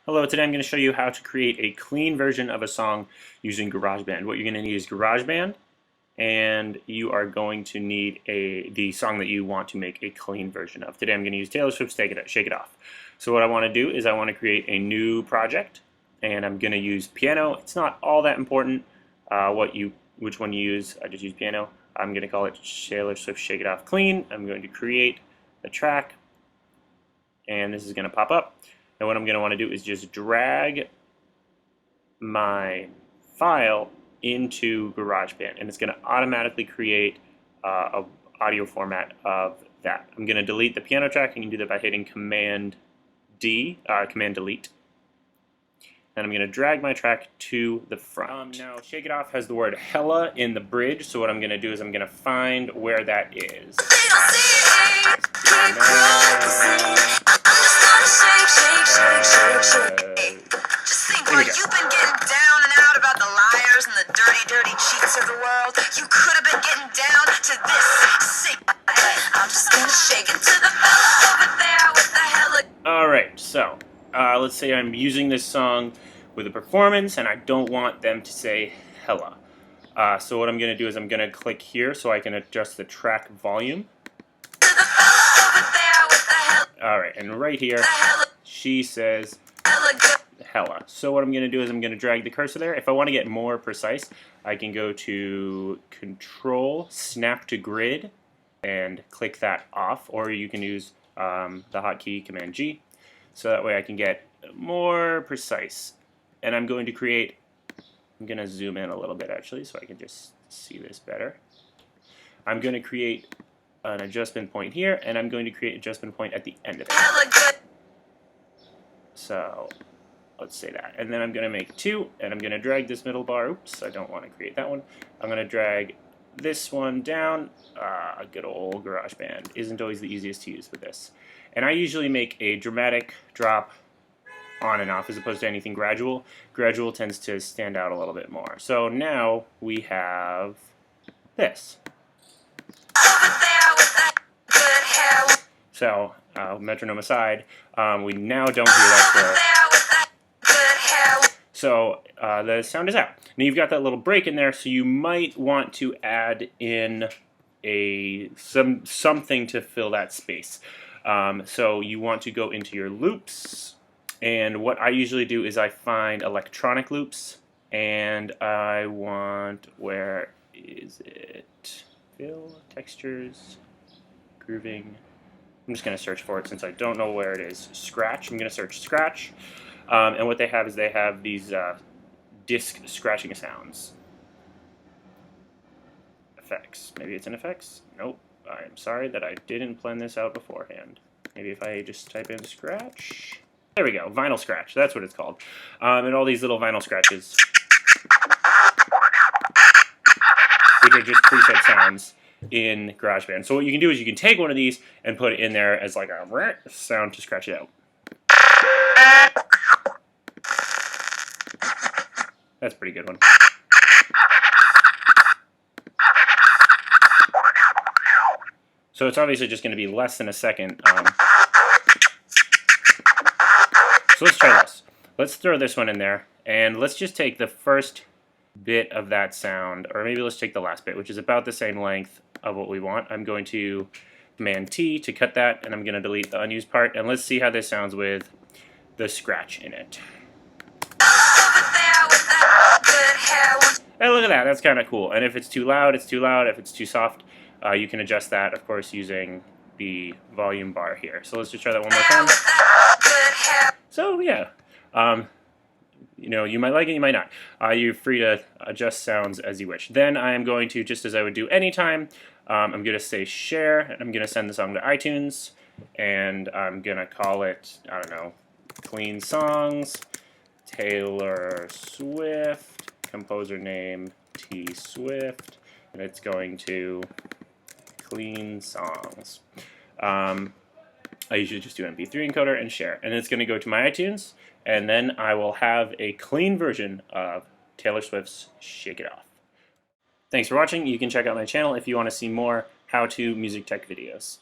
Hello, today I'm going to show you how to create a clean version of a song using Garageband. What you're going to need is Garageband, and you are going to need the song that you want to make a clean version of. Today I'm going to use Taylor Swift's Shake It Off. So what I want to do is I want to create a new project, and I'm going to use piano. It's not all that important which one you use. I just use piano. I'm going to call it Taylor Swift Shake It Off Clean. I'm going to create a track, and this is going to pop up. And what I'm going to want to do is just drag my file into Garageband, and it's going to automatically create an audio format of that. I'm going to delete the piano track. You can do that by hitting Command Delete. Then I'm going to drag my track to the front. Now, Shake It Off has the word hella in the bridge, so what I'm going to do is I'm going to find where that is. You've been getting down and out about the liars and the dirty, dirty cheats of the world. You could have been getting down to this. I'm just gonna shake it to the fella over there with the hella. Alright, so let's say I'm using this song with a performance and I don't want them to say hella. So what I'm going to do is I'm going to click here so I can adjust the track volume. Alright, and right here she says hella. So what I'm going to do is I'm going to drag the cursor there. If I want to get more precise, I can go to Control, Snap to Grid, and click that off, or you can use the hotkey Command G, so that way I can get more precise. And I'm going to zoom in a little bit actually so I can just see this better. I'm going to create an adjustment point here, and I'm going to create an adjustment point at the end of it. So let's say that. And then I'm going to make 2, and I'm going to drag this middle bar. Oops, I don't want to create that one. I'm going to drag this one down. Good old Garageband isn't always the easiest to use with this. And I usually make a dramatic drop on and off as opposed to anything gradual. Gradual tends to stand out a little bit more. So now we have this. So, metronome aside, we now don't hear that. So the sound is out. Now you've got that little break in there, so you might want to add in something to fill that space. So you want to go into your loops, and what I usually do is I find electronic loops, and I want, where is it? Fill, textures, grooving. I'm just going to search for it since I don't know where it is. Scratch. I'm going to search scratch. And what they have is they have these disc scratching sounds. Effects. Maybe it's in effects? Nope. I'm sorry that I didn't plan this out beforehand. Maybe if I just type in scratch. There we go. Vinyl scratch. That's what it's called. And all these little vinyl scratches, which are just preset sounds in GarageBand. So what you can do is you can take one of these and put it in there as like a sound to scratch it out. That's a pretty good one. So it's obviously just going to be less than a second. So let's try this. Let's throw this one in there, and let's just take the first bit of that sound, or maybe let's take the last bit, which is about the same length of what we want. I'm going to Command T to cut that, and I'm going to delete the unused part, and let's see how this sounds with the scratch in it. Hey, look at that. That's kind of cool. And if it's too loud, it's too loud. If it's too soft, you can adjust that, of course, using the volume bar here. So let's just try that one more time. So, yeah. You know, you might like it, you might not. You're free to adjust sounds as you wish. Then I am going to, just as I would do anytime, I'm going to say share, and I'm going to send the song to iTunes, and I'm going to call it, I don't know, Clean Songs, Taylor Swift, composer name T Swift, and it's going to Clean Songs. I usually just do MP3 encoder and share, and it's going to go to my iTunes, and then I will have a clean version of Taylor Swift's Shake It Off. Thanks for watching. You can check out my channel if you want to see more how-to music tech videos.